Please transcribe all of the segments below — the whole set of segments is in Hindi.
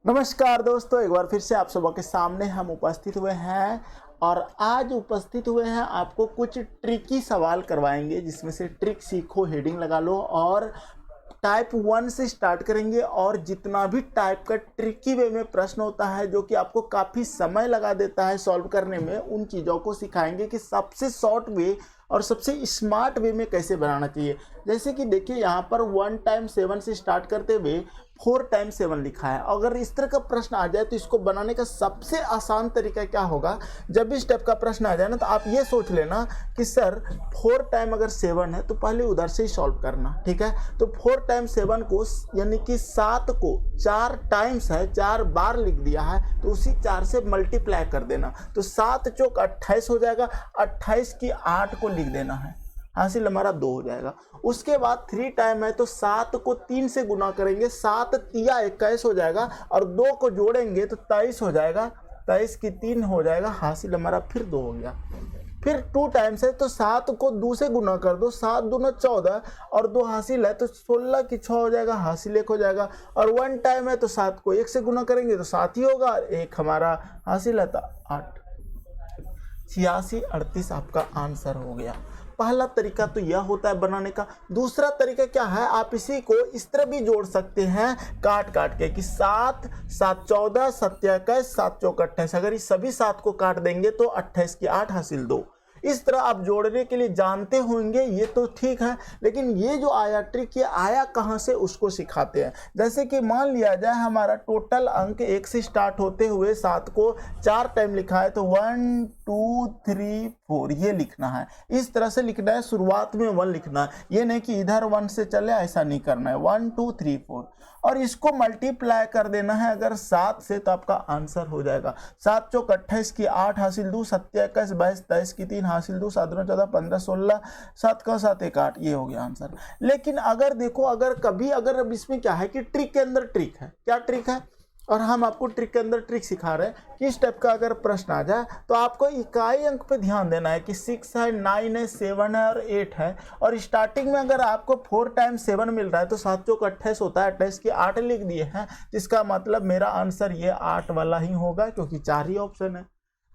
नमस्कार दोस्तों, एक बार फिर से आप सबों के सामने हम उपस्थित हुए हैं और आज उपस्थित हुए हैं आपको कुछ ट्रिकी सवाल करवाएंगे जिसमें से ट्रिक सीखो हेडिंग लगा लो और टाइप 1 से स्टार्ट करेंगे और जितना भी टाइप का ट्रिकी वे में प्रश्न होता है जो कि आपको काफ़ी समय लगा देता है सॉल्व करने में, उन चीज़ों को सिखाएंगे कि सबसे शॉर्ट वे और सबसे स्मार्ट वे में कैसे बनाना चाहिए। जैसे कि देखिए यहाँ पर 1 टाइम्स 7 से स्टार्ट करते हुए 4 टाइम्स 7 लिखा है। अगर इस तरह का प्रश्न आ जाए तो इसको बनाने का सबसे आसान तरीका क्या होगा। जब भी स्टेप का प्रश्न आ जाए ना तो आप ये सोच लेना कि सर 4 टाइम अगर 7 है तो पहले उधर से ही सॉल्व करना, ठीक है। तो 4 टाइम्स 7 को यानी कि 7 को 4 टाइम्स है, 4 बार लिख दिया है तो उसी 4 से मल्टीप्लाई कर देना। तो 7 चौक 28 हो जाएगा, 28 की 8 को लिख देना है, हासिल हमारा 2 हो जाएगा। उसके बाद 3 टाइम है तो 7 को 3 से गुना करेंगे, 7 तिया 21 हो जाएगा और 2 को जोड़ेंगे तो 23 हो जाएगा, 23 की 3 हो जाएगा, हासिल हमारा फिर 2 हो गया। फिर 2 टाइम्स है तो 7 को 2 से गुना कर दो, 7 दूना 14 और 2 हासिल है तो 16 की 6 हो जाएगा, हासिल 1 हो जाएगा। और 1 टाइम है तो 7 को 1 से गुना करेंगे तो 7 ही होगा, 1 हमारा हासिल है तो 8, 86 38 आपका आंसर हो गया। पहला तरीका तो यह होता है बनाने का। दूसरा तरीका क्या है, आप इसी को इस तरह भी जोड़ सकते हैं काट काट के कि 7 7 14 7 21 7 चौक 28। अगर इस सभी 7 को काट देंगे तो 28 की 8 हासिल 2। इस तरह आप जोड़ने के लिए जानते होंगे, ये तो ठीक है, लेकिन ये जो आया ट्रिक, ये आया कहाँ से उसको सिखाते हैं। जैसे कि मान लिया जाए हमारा टोटल अंक 1 से स्टार्ट होते हुए 7 को 4 टाइम लिखा है तो 1 2 3 4 ये लिखना है। इस तरह से लिखना है, शुरुआत में 1 लिखना है, ये नहीं कि इधर 1 से चले, ऐसा नहीं करना है। 1 2 3 4 और इसको मल्टीप्लाई कर देना है अगर 7 से तो आपका आंसर हो जाएगा। 7 चौक 28 की 8 हासिल 2, 7 21 22 23 की 3 हासिल 2, 7 14 15 16 7 का 7 1 8, ये हो गया आंसर। लेकिन अगर देखो, अगर कभी अगर अब इसमें क्या है कि ट्रिक के अंदर ट्रिक है। क्या ट्रिक है, और हम आपको ट्रिक के अंदर ट्रिक सिखा रहे हैं कि इस टाइप का अगर प्रश्न आ जाए तो आपको इकाई अंक पे ध्यान देना है कि 6 है, 9 है, 7 है और 8 है। और स्टार्टिंग में अगर आपको 4 टाइम्स 7 मिल रहा है तो 7 चौक 28 होता है, 28 की 8 लिख दिए हैं, जिसका मतलब मेरा आंसर ये 8 वाला ही होगा क्योंकि 4 ही ऑप्शन है।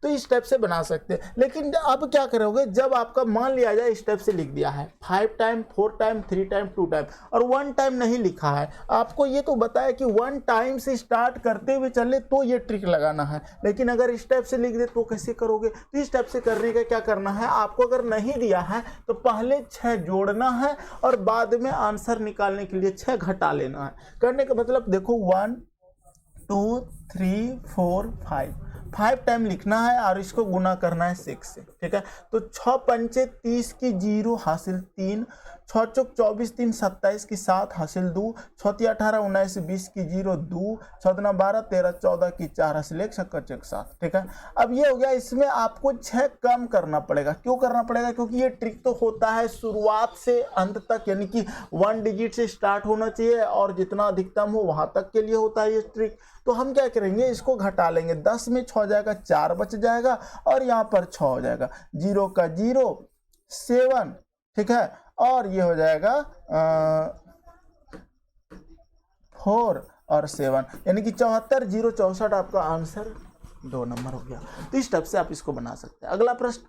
तो इस टाइप से बना सकते हैं। लेकिन अब क्या करोगे, जब आपका मान लिया जाए इस टाइप से लिख दिया है 5 टाइम 4 टाइम 3 टाइम 2 टाइम और 1 टाइम नहीं लिखा है, आपको ये तो बताया कि 1 टाइम से स्टार्ट करते हुए चले तो ये ट्रिक लगाना है। लेकिन अगर इस टाइप से लिख दे तो कैसे करोगे। तो इस टाइप से करने का क्या करना है, आपको अगर नहीं दिया है तो पहले 6 जोड़ना है और बाद में आंसर निकालने के लिए 6 घटा लेना है। करने का मतलब देखो 1 2 3 4 5 टाइम लिखना है और इसको गुना करना है 6 से, ठीक है। तो 6 पंचे 30 की 0 हासिल 3, 6 चौक 24 3 27 की 7 हासिल 2, 6 18 19 20 की 0 2, 14 12 13 14 की 4 हासिल 1 चक्कर चक 7, ठीक है। अब ये हो गया, इसमें आपको 6 कम करना पड़ेगा। क्यों करना पड़ेगा, क्योंकि ये ट्रिक तो होता है शुरुआत से अंत तक, यानी कि 1 डिजिट से स्टार्ट होना चाहिए और जितना अधिकतम हो वहां तक के लिए होता है ये ट्रिक। तो हम क्या करेंगे, इसको घटा लेंगे, 10 में 6 जाएगा, 4 बच जाएगा और यहाँ पर 6 हो जाएगा, 0 का 0 7, ठीक है। और ये हो जाएगा 4 और 7, यानी कि 74 0 64 आपका आंसर 2 नंबर हो गया। तो इस टाइप से आप इसको बना सकते हैं। अगला प्रश्न।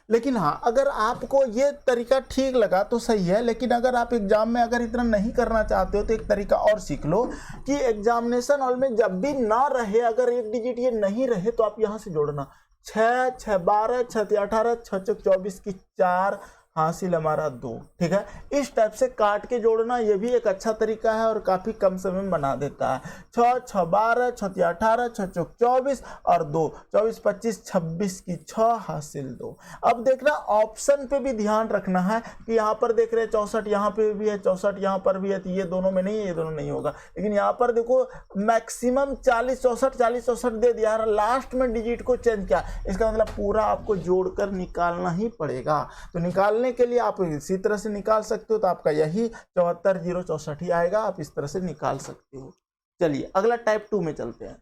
लेकिन हाँ, अगर आपको ये तरीका ठीक लगा तो सही है, लेकिन अगर आप एग्जाम में अगर इतना नहीं करना चाहते हो तो एक तरीका और सीख लो कि एग्जामिनेशन हॉल में जब भी ना रहे, अगर एक डिजिट ये नहीं रहे तो आप यहाँ से जोड़ना 6 6 12 6 18 6 चौक 24 की 4 हासिल हमारा 2, ठीक है। इस टाइप से काट के जोड़ना ये भी एक अच्छा तरीका है और काफ़ी कम समय में बना देता है। 6 6 12 6 18 6 चौक 24 और 2 24 25 26 की 6 हासिल 2। अब देखना ऑप्शन पे भी ध्यान रखना है कि यहाँ पर देख रहे हैं 64, यहाँ पे भी है 64, यहाँ पर भी है, तो ये दोनों में नहीं है, ये दोनों नहीं होगा। लेकिन यहाँ पर देखो मैक्सिमम 40 64 दे दिया, लास्ट में डिजिट को चेंज किया, इसका मतलब पूरा आपको जोड़कर निकालना ही पड़ेगा। तो निकालने के लिए आप इसी तरह से निकाल सकते हो, तो आपका यही 74 0 64 ही आएगा, आप इस तरह से निकाल सकते हो। चलिए अगला टाइप 2 में चलते हैं।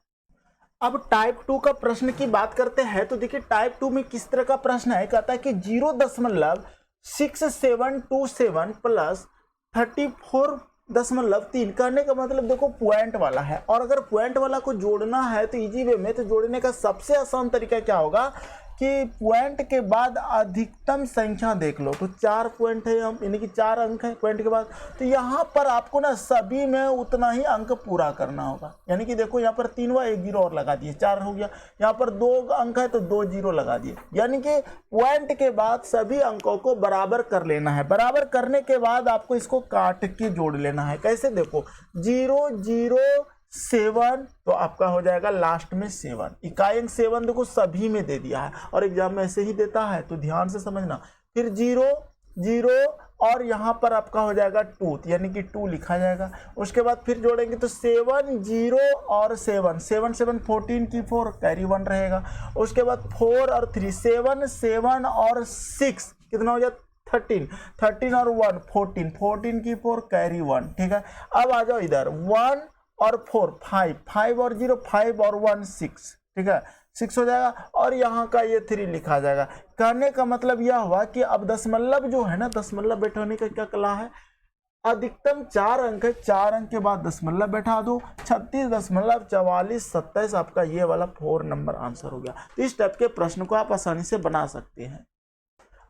अब टाइप 2 का प्रश्न की बात करते हैं तो देखिए टाइप 2 में किस तरह का प्रश्न है। कहता है कि 0.6727 प्लस 34 0.3 कहने का मतलब देखो पॉइंट वाला है, और अगर पॉइंट वाला को जोड़ना है तो इजी वे में तो जोड़ने का सबसे आसान तरीका क्या होगा कि पॉइंट के बाद अधिकतम संख्या देख लो। तो 4 पॉइंट है, हम यानी कि 4 अंक है पॉइंट के बाद, तो यहाँ पर आपको ना सभी में उतना ही अंक पूरा करना होगा। यानी कि देखो यहाँ पर 3 व 1 जीरो और लगा दिए, 4 हो गया। यहाँ पर 2 अंक है तो 2 जीरो लगा दिए। यानी कि पॉइंट के बाद सभी अंकों को बराबर कर लेना है। बराबर करने के बाद आपको इसको काट के जोड़ लेना है। कैसे देखो 0 0 7, तो आपका हो जाएगा लास्ट में 7। इकाई अंक 7 देखो सभी में दे दिया है और एग्जाम में ऐसे ही देता है, तो ध्यान से समझना। फिर 0 0 और यहाँ पर आपका हो जाएगा 2, यानी कि 2 लिखा जाएगा। उसके बाद फिर जोड़ेंगे तो 7 0 और 7 7 7 14 की 4 कैरी 1 रहेगा। उसके बाद 4 और 3 7 7 और 6 कितना हो जाए 13 13 और 1 14 14 की 4 कैरी 1। ठीक है, अब आ जाओ इधर 1 और 4 5 5 और 0 5 और 1 6। ठीक है, 6 हो जाएगा और यहाँ का ये 3 लिखा जाएगा। कहने का मतलब यह हुआ कि अब दशमलव जो है ना, दशमलव बैठाने का क्या कला है, अधिकतम 4 अंक है, 4 अंक के बाद दशमलव बैठा दो। 36.4427 आपका ये वाला 4 नंबर आंसर हो गया। तो इस टाइप के प्रश्न को आप आसानी से बना सकते हैं।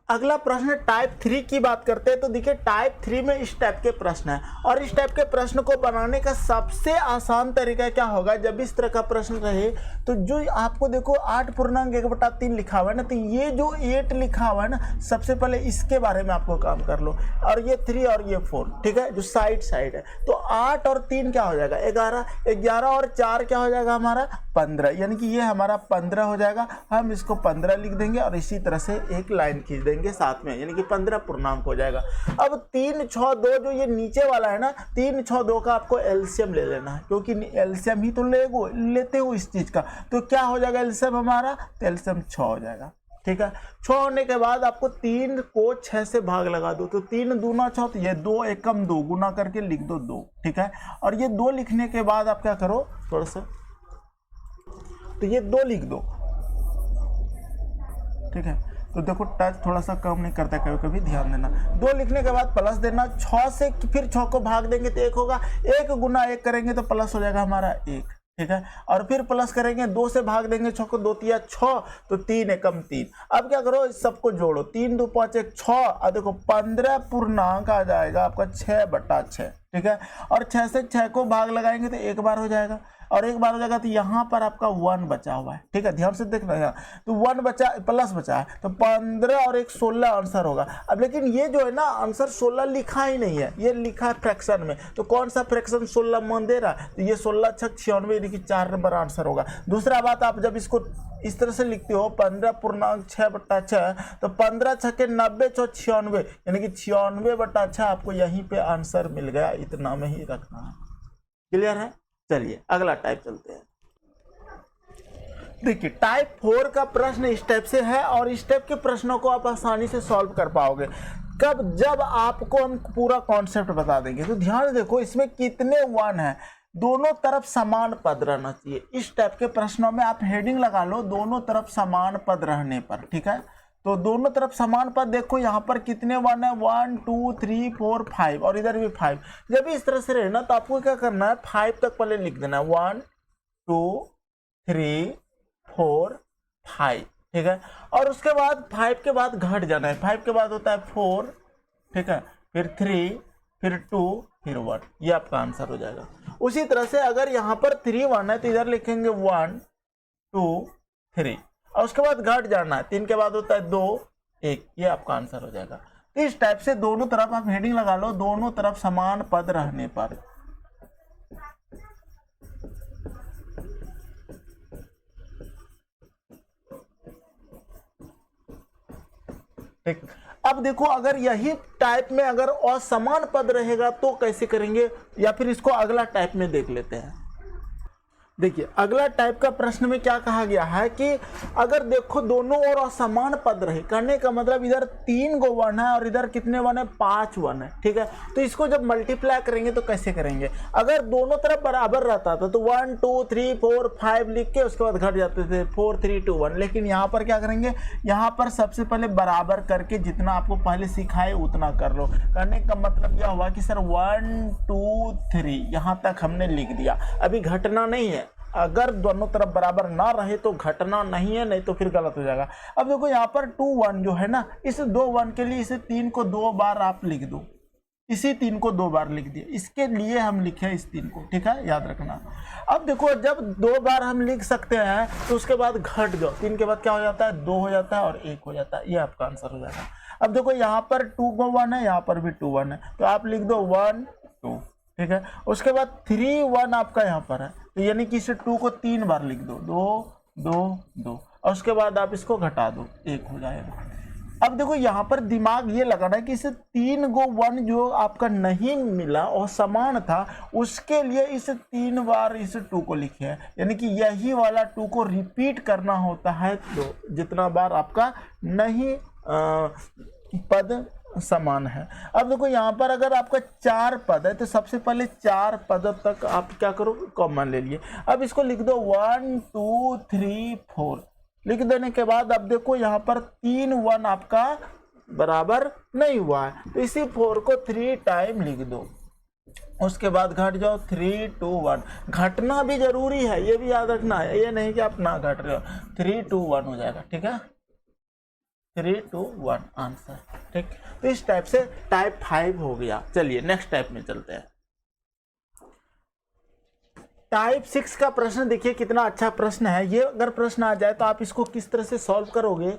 अगला प्रश्न टाइप 3 की बात करते हैं। तो देखिए टाइप 3 में इस टाइप के प्रश्न है, और इस टाइप के प्रश्न को बनाने का सबसे आसान तरीका क्या होगा, जब इस तरह का प्रश्न रहे तो जो आपको देखो 8.1/3 लिखा हुआ है ना, तो ये जो 8 लिखा हुआ है ना, सबसे पहले इसके बारे में आपको काम कर लो, और ये 3 और ये 4। ठीक है, जो साइड साइड है, तो 8 और 3 क्या हो जाएगा 11, 11 और 4 क्या हो जाएगा हमारा 15, यानी कि ये हमारा 15 हो जाएगा। हम इसको 15 लिख देंगे और इसी तरह से एक लाइन खींच देंगे साथ में, यानी कि 15 पूर्णांक हो जाएगा। अब 3 6 2 जो ये नीचे वाला है ना, 3 6 2 का आपको एलसीएम ले लेना है, क्योंकि एलसीएम ही तो लेते हो इस चीज का। तो क्या हो जाएगा एलसीएम हमारा, तो एलसीएम 6 हो जाएगा। ठीक है, 6 होने के बाद आपको 3 को 6 से भाग लगा दो, तो 3 दूना 6, तो ये 2 एकम 2 गुना करके लिख दो 2। ठीक है, और ये 2 लिखने के बाद आप क्या करो थोड़ा सा, तो ये 2 लिख दो। ठीक है, तो देखो टच थोड़ा सा कम नहीं करता, कभी कभी ध्यान देना। 2 लिखने के बाद प्लस देना, 6 से फिर 6 को भाग देंगे तो 1 होगा, 1 गुना 1 करेंगे तो प्लस हो जाएगा हमारा 1। ठीक है, और फिर प्लस करेंगे, 2 से भाग देंगे 6 को, 2 तिया 6, तो 3 एकम 3। अब क्या करो इस सबको जोड़ो, 3 2 5 1 6, और देखो 15 पूर्णांक आ जाएगा आपका 6/6। ठीक है, और 6 से 6 को भाग लगाएंगे तो 1 बार हो जाएगा, और 1 बार हो जाएगा, तो यहाँ पर आपका 1 बचा हुआ है। ठीक है, ध्यान से देखना यहाँ, तो 1 बचा प्लस बचा है, तो 15 और 1 16 आंसर होगा। अब लेकिन ये जो है ना आंसर 16 लिखा ही नहीं है, ये लिखा है फ्रैक्शन में। तो कौन सा फ्रैक्शन 16 मान दे रहा है, तो ये 16 6 96, यानी कि 4 नंबर आंसर होगा। दूसरा बात, आप जब इसको इस तरह से लिखते हो 15.6/6, तो 15 6 90 6 96, यानी कि 96/6 आपको यहीं पे आंसर मिल गया। इतना में ही रखना है। क्लियर है? चलिए अगला टाइप चलते हैं। देखिए टाइप 4 का प्रश्न इस टाइप से है, और इस टाइप के प्रश्नों को आप आसानी से सॉल्व कर पाओगे कब, जब आपको हम पूरा कॉन्सेप्ट बता देंगे। तो ध्यान देखो इसमें कितने 1 है, दोनों तरफ समान पद रहना चाहिए। इस टाइप के प्रश्नों में आप हेडिंग लगा लो दोनों तरफ समान पद रहने पर। ठीक है, तो दोनों तरफ समान पद देखो यहाँ पर कितने 1 है, 1 2 3 4 5, और इधर भी 5। जब भी इस तरह से रहना तो आपको क्या करना है, 5 तक पहले लिख देना है, 1 2 3 4 5। ठीक है, और उसके बाद 5 के बाद घट जाना है, 5 के बाद होता है 4। ठीक है, फिर 3, फिर 2, फिर 1, ये आपका आंसर हो जाएगा। उसी तरह से अगर यहाँ पर 3 1 है तो इधर लिखेंगे 1 2 3, और उसके बाद घट जाना है, 3 के बाद होता है 2 1, ये आपका आंसर हो जाएगा। तो इस टाइप से दोनों तरफ आप हेडिंग लगा लो, दोनों तरफ समान पद रहने पर। ठीक, अब देखो अगर यही टाइप में अगर असमान पद रहेगा तो कैसे करेंगे, या फिर इसको अगला टाइप में देख लेते हैं। देखिए अगला टाइप का प्रश्न में क्या कहा गया है कि अगर देखो दोनों ओर असमान पद रहे, कहने का मतलब इधर 3 गो वन है और इधर कितने वन है, 5 वन है, ठीक है। तो इसको जब मल्टीप्लाई करेंगे तो कैसे करेंगे, अगर दोनों तरफ बराबर रहता था तो 1 2 3 4 5 लिख के उसके बाद घट जाते थे 4 3 2 1, लेकिन यहाँ पर क्या करेंगे, यहाँ पर सबसे पहले बराबर करके जितना आपको पहले सिखाए उतना कर लो। कहने का मतलब यह हुआ कि सर 1 2 3 यहाँ तक हमने लिख दिया, अभी घटना नहीं है। अगर दोनों तरफ बराबर ना रहे तो घटना नहीं है, नहीं तो फिर गलत हो जाएगा। अब देखो यहाँ पर 2 1 जो है ना, इस 2 1 के लिए इसे 3 को 2 बार आप लिख दो, इसी 3 को 2 बार लिख दिए, इसके लिए हम लिखे इस 3 को, ठीक है, याद रखना। अब देखो जब 2 बार हम लिख सकते हैं तो उसके बाद घट जाओ, 3 के बाद क्या हो जाता है, 2 हो जाता है और 1 हो जाता है, ये आपका आंसर हो जाएगा। अब देखो यहाँ पर 2 1 है, यहाँ पर भी 2 1 है, तो आप लिख दो 1 2, ठीक है। उसके बाद 3 1 आपका यहाँ पर है, तो यानी कि इसे 2 को 3 बार लिख दो, 2 2 2, और उसके बाद आप इसको घटा दो, 1 हो जाएगा। अब देखो यहाँ पर दिमाग ये लगाना है कि इसे 3 गो 1 जो आपका नहीं मिला और समान था, उसके लिए इसे 3 बार इस 2 को लिखे है, यानी कि यही वाला 2 को रिपीट करना होता है, तो जितना बार आपका नहीं पद समान है। अब देखो यहाँ पर अगर आपका 4 पद है तो सबसे पहले 4 पद तक आप क्या करो, कॉमन ले लिए। अब इसको लिख दो 1 2 3 4, लिख देने के बाद अब देखो यहाँ पर 3 1 आपका बराबर नहीं हुआ है, तो इसी 4 को 3 टाइम लिख दो, उसके बाद घट जाओ 3 2 1। घटना भी जरूरी है, ये भी याद रखना है, ये नहीं कि आप ना घट रहे हो, 3 2 1 हो जाएगा, ठीक है, 3 2 1 आंसर, ठीक। तो इस टाइप से टाइप 5 हो गया। चलिए नेक्स्ट टाइप में चलते हैं। टाइप 6 का प्रश्न देखिए कितना अच्छा प्रश्न है ये। अगर प्रश्न आ जाए तो आप इसको किस तरह से सॉल्व करोगे,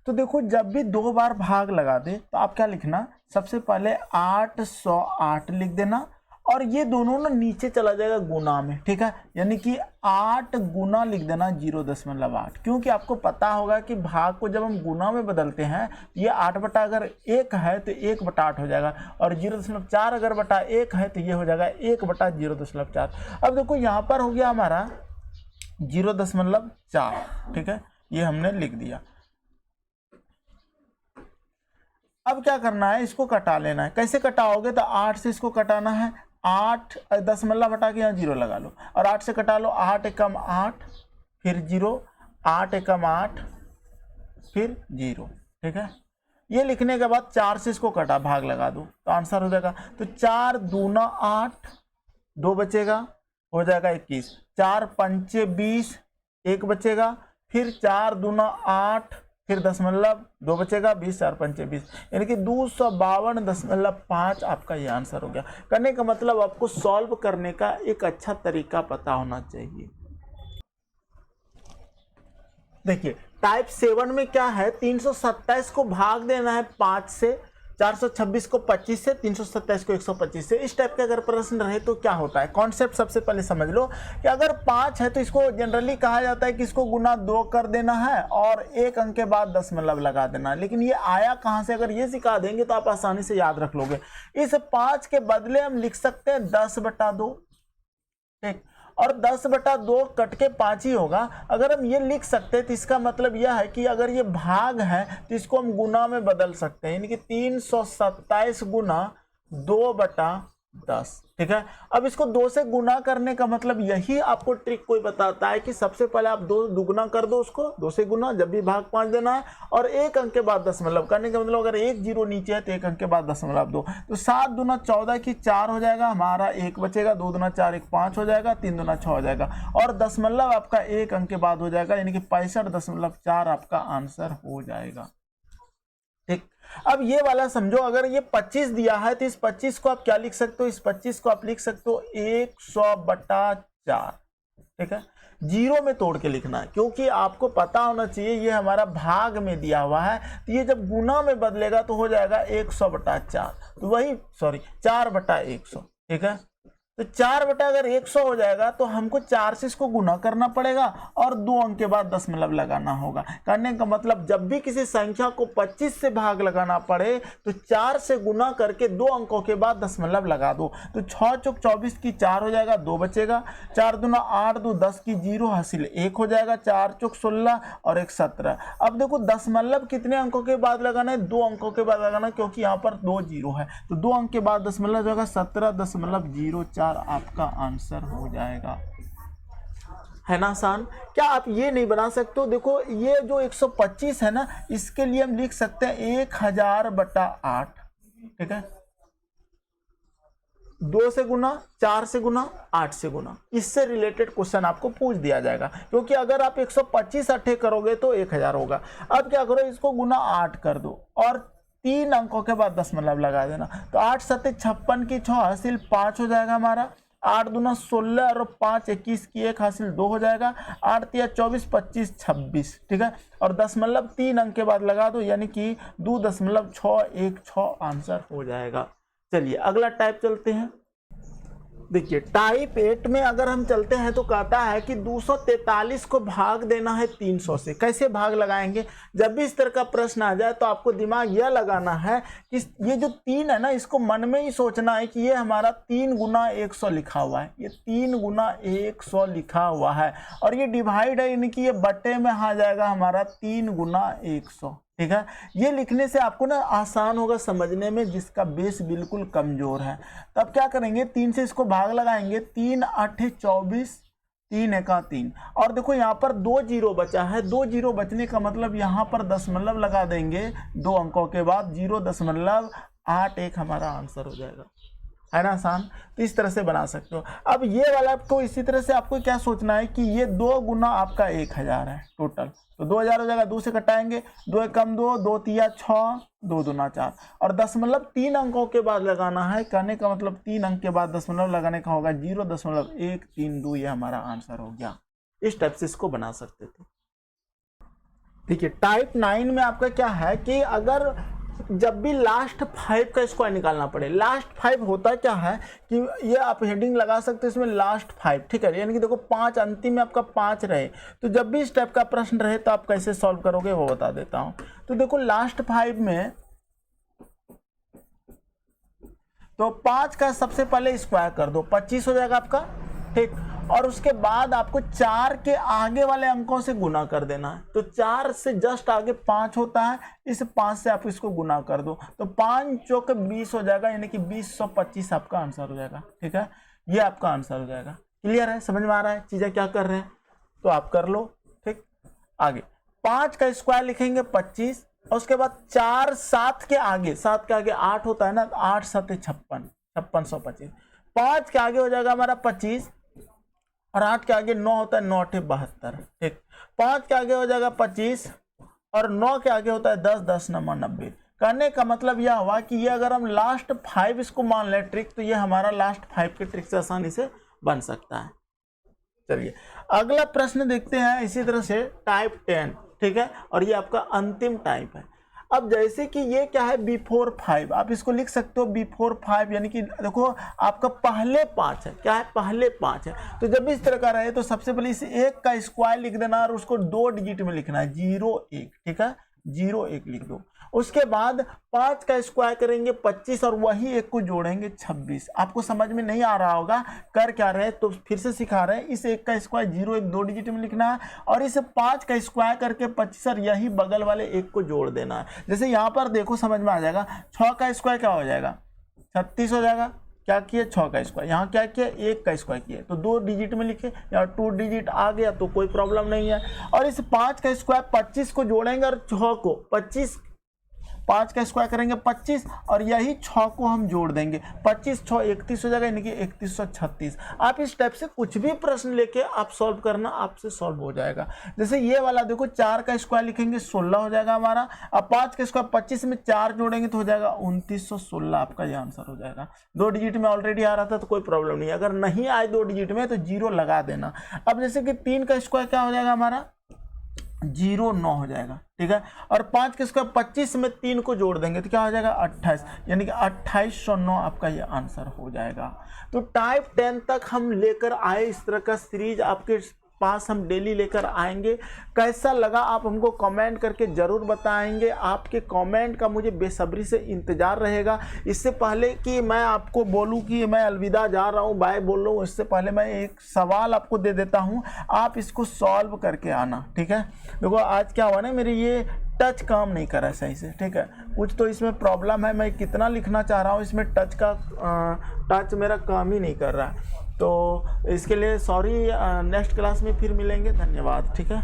तो देखो जब भी 2 बार भाग लगा दे तो आप क्या लिखना, सबसे पहले 808 लिख देना, और ये दोनों ना नीचे चला जाएगा गुना में, ठीक है, यानी कि 8 गुना लिख देना 0.8, क्योंकि आपको पता होगा कि भाग को जब हम गुना में बदलते हैं ये 8 बटा अगर 1 है तो 1 बटा 8 हो जाएगा, और 0.4 अगर बटा 1 है तो ये हो जाएगा 1 बटा 0.4। अब देखो यहाँ पर हो गया हमारा 0.4, ठीक है, ये हमने लिख दिया। अब क्या करना है, इसको कटा लेना है। कैसे कटाओगे, तो 8 से इसको कटाना है, 8 दशमलव हटा के यहाँ 0 लगा लो, और 8 से कटा लो, 8 एकम 8 फिर 0, 8 एकम 8 फिर 0, ठीक है। ये लिखने के बाद 4 से इसको कटा, भाग लगा दो, तो आंसर हो जाएगा। तो 4 दूना 8, 2 बचेगा, हो जाएगा 21, 4 पंचे 20, 1 बचेगा, फिर 4 दूना 8, फिर दशमलव 2 बचेगा, 20 4 पंचे 20, यानी कि 252.5 आपका ये आंसर हो गया। करने का मतलब आपको सॉल्व करने का एक अच्छा तरीका पता होना चाहिए। देखिए टाइप 7 में क्या है, 327 को भाग देना है 5 से, 426 को 25 से, 327 को 125 से। इस टाइप के अगर प्रश्न रहे तो क्या होता है, कॉन्सेप्ट सबसे पहले समझ लो कि अगर 5 है तो इसको जनरली कहा जाता है कि इसको गुना 2 कर देना है और 1 अंक के बाद दशमलव लगा देना है। लेकिन ये आया कहाँ से, अगर ये सिखा देंगे तो आप आसानी से याद रख लोगे। इस 5 के बदले हम लिख सकते हैं 10/2, ठीक, और 10/2 कट के 5 ही होगा। अगर हम ये लिख सकते हैं तो इसका मतलब यह है कि अगर ये भाग है तो इसको हम गुना में बदल सकते हैं, यानी कि 327 गुना 2/10, ठीक है। अब इसको 2 से गुना करने का मतलब यही आपको ट्रिक कोई बताता है कि सबसे पहले आप 2 दुगुना कर दो, उसको 2 से गुना, जब भी भाग 5 देना है, और 1 अंक के बाद दशमलव करने का मतलब अगर 1 0 नीचे है तो 1 अंक के बाद दशमलव 2, तो 7 दूना 14 की 4 हो जाएगा, हमारा 1 बचेगा, 2 दूना 4 1 5 हो जाएगा, 3 दूना 6 हो जाएगा, और दशमलव आपका 1 अंक के बाद हो जाएगा, यानी कि 65.4 आपका आंसर हो जाएगा, ठीक। अब ये वाला समझो, अगर ये 25 दिया है तो इस 25 को आप क्या लिख सकते हो, इस 25 को आप लिख सकते हो 100/4, ठीक है। 0 में तोड़ के लिखना है, क्योंकि आपको पता होना चाहिए ये हमारा भाग में दिया हुआ है, तो ये जब गुना में बदलेगा तो हो जाएगा 100/4, तो वही 4/100, ठीक है। तो 4 बटा अगर 100 हो जाएगा तो हमको 4 से इसको गुना करना पड़ेगा और 2 अंक के बाद दशमलव लगाना होगा। करने का मतलब जब भी किसी संख्या को 25 से भाग लगाना पड़े तो 4 से गुना करके 2 अंकों के बाद दशमलव लगा दो। तो 6 चौक 24 की 4 हो जाएगा, 2 बचेगा, 4 दूना 8, 2 10 की 0 हासिल 1 हो जाएगा, 4 चौक 16 और 1 17। अब देखो दशमलव कितने अंकों के बाद लगाना है, 2 अंकों के बाद लगाना, क्योंकि यहाँ पर 2 जीरो है तो 2 अंक के बाद दशमलव जाएगा, 17.04 आपका आंसर हो जाएगा। है ना आसान? क्या आप ये नहीं बना सकते हो? देखो ये जो 125 है ना, इसके लिए हम लिख सकते हैं 1000 बटा 8, ठीक है, 2 से गुना, 4 से गुना, 8 से गुना, इससे रिलेटेड क्वेश्चन आपको पूछ दिया जाएगा। क्योंकि अगर आप 125 अट्ठे करोगे तो 1000 होगा। अब क्या करो, इसको गुना 8 कर दो और 3 अंकों के बाद दशमलव लगा देना। तो 8 7 56 की 6 हासिल 5 हो जाएगा हमारा, 8 दूना 16 और 5 21 की 1 हासिल 2 हो जाएगा, 8 तिया 24 25 26, ठीक है, और दशमलव 3 अंक के बाद लगा दो, यानी कि 2.616 आंसर हो जाएगा। चलिए अगला टाइप चलते हैं। देखिए टाइप 8 में अगर हम चलते हैं तो कहता है कि 243 को भाग देना है 300 से। कैसे भाग लगाएंगे? जब भी इस तरह का प्रश्न आ जाए तो आपको दिमाग यह लगाना है कि ये जो 3 है ना, इसको मन में ही सोचना है कि ये हमारा 3 गुना 100 लिखा हुआ है, ये 3 गुना 100 लिखा हुआ है, और ये डिवाइड है, यानी कि ये बट्टे में आ जाएगा हमारा 3 गुना 100, ठीक है। ये लिखने से आपको ना आसान होगा समझने में, जिसका बेस बिल्कुल कमजोर है। तब क्या करेंगे, 3 से इसको भाग लगाएंगे, 3 8 24, 3 एका 3, और देखो यहाँ पर 2 जीरो बचा है। 2 जीरो बचने का मतलब यहाँ पर दशमलव लगा देंगे 2 अंकों के बाद, 0.81 हमारा आंसर हो जाएगा। है ना आसान? तो इस तरह से बना सकते हो। अब ये वाला आपको इसी तरह से आपको क्या सोचना है कि ये 2 गुना आपका 1000 है टोटल, तो 2000 हो जाएगा, 2 से कटाएंगे, 2 एकम 2, 2 तिया 6, 2 दूना 4, और दशमलव 3 अंकों के बाद लगाना है। कहने का मतलब 3 अंक के बाद दशमलव लगाने का होगा 0.132, ये हमारा आंसर हो गया। इस टाइप से इसको बना सकते थे। देखिए टाइप 9 में आपका क्या है कि अगर जब भी लास्ट 5 का स्क्वायर निकालना पड़े, लास्ट 5 होता क्या है कि ये आप हेडिंग लगा सकते हो इसमें लास्ट 5, ठीक है, यानी कि देखो 5 अंतिम में आपका 5 रहे, तो जब भी इस टाइप का प्रश्न रहे तो आप कैसे सॉल्व करोगे वो बता देता हूं। तो देखो लास्ट 5 में तो 5 का सबसे पहले स्क्वायर कर दो, 25 हो जाएगा आपका, ठीक, और उसके बाद आपको 4 के आगे वाले अंकों से गुना कर देना है। तो 4 से जस्ट आगे 5 होता है, इस 5 से आप इसको गुना कर दो, तो 5 चौक 20 हो जाएगा, यानी कि 2025 आपका आंसर हो जाएगा, ठीक है, ये आपका आंसर हो जाएगा। क्लियर है? समझ में आ रहा है चीजें क्या कर रहे हैं? तो आप कर लो, ठीक। आगे 5 का स्क्वायर लिखेंगे 25, और उसके बाद 4 7 के आगे, 7 के आगे 8 होता है ना, 8 7 56, 5625, 5 के आगे हो जाएगा हमारा 25, और 8 के आगे 9 होता है, 9 8 72, ठीक, 5 के आगे हो जाएगा 25, और 9 के आगे होता है 10, 10 9 90। करने का मतलब यह हुआ कि ये अगर हम लास्ट 5 इसको मान लें ट्रिक, तो ये हमारा लास्ट 5 के ट्रिक से आसानी से बन सकता है। चलिए अगला प्रश्न देखते हैं इसी तरह से टाइप 10, ठीक है, और ये आपका अंतिम टाइप है। अब जैसे कि ये क्या है, बिफोर 5, आप इसको लिख सकते हो बिफोर 5, यानी कि देखो आपका पहले 5 है, क्या है, पहले 5 है। तो जब भी इस तरह का रहे तो सबसे पहले इस 1 का स्क्वायर लिख देना और उसको 2 डिजिट में लिखना है, 0 1, ठीक है, 0 1 लिख दो। उसके बाद 5 का स्क्वायर करेंगे 25, और वही 1 को जोड़ेंगे 26। आपको समझ में नहीं आ रहा होगा कर क्या रहे, तो फिर से सिखा रहे हैं। इस 1 का स्क्वायर 0 1 2 डिजिट में लिखना है, और इस 5 का स्क्वायर करके 25 और यही बगल वाले 1 को जोड़ देना है। जैसे यहाँ पर देखो समझ में आ जाएगा, 6 का स्क्वायर क्या हो जाएगा, 36 हो जाएगा। क्या किए, 6 का स्क्वायर, यहाँ क्या किया, 1 का स्क्वायर किया, तो 2 डिजिट में लिखे, या 2 डिजिट आ गया तो कोई प्रॉब्लम नहीं है। और इस 5 का स्क्वायर 25 को जोड़ेंगे और 6 को 25, 5 का स्क्वायर करेंगे 25, और यही 6 को हम जोड़ देंगे, 25 6 31 हो जाएगा, यानी कि 3136। आप इस टाइप से कुछ भी प्रश्न लेके आप सॉल्व करना, आपसे सॉल्व हो जाएगा। जैसे ये वाला देखो, 4 का स्क्वायर लिखेंगे 16 हो जाएगा हमारा, अब 5 का स्क्वायर 25 में 4 जोड़ेंगे तो हो जाएगा 2916, आपका ये आंसर हो जाएगा। 2 डिजिट में ऑलरेडी आ रहा था तो कोई प्रॉब्लम नहीं, अगर नहीं आए 2 डिजिट में तो 0 लगा देना। अब जैसे कि 3 का स्क्वायर क्या हो जाएगा हमारा, 09 हो जाएगा, ठीक है। और 5 के स्क्वायर 25 में 3 को जोड़ देंगे तो क्या हो जाएगा 28, यानी कि 2809 आपका ये आंसर हो जाएगा। तो टाइप 10 तक हम लेकर आए, इस तरह का सीरीज आपके पास हम डेली लेकर आएंगे। कैसा लगा आप हमको कमेंट करके ज़रूर बताएंगे। आपके कमेंट का मुझे बेसब्री से इंतज़ार रहेगा। इससे पहले कि मैं आपको बोलूं कि मैं अलविदा जा रहा हूं, बाय बोल रहा हूं, इससे पहले मैं एक सवाल आपको दे देता हूं, आप इसको सॉल्व करके आना, ठीक है। देखो आज क्या हुआ ना, मेरे ये टच काम नहीं कर रहा है सही से, ठीक है। कुछ तो इसमें प्रॉब्लम है, मैं कितना लिखना चाह रहा हूँ इसमें टच मेरा काम ही नहीं कर रहा है। तो इसके लिए सॉरी, नेक्स्ट क्लास में फिर मिलेंगे, धन्यवाद, ठीक है।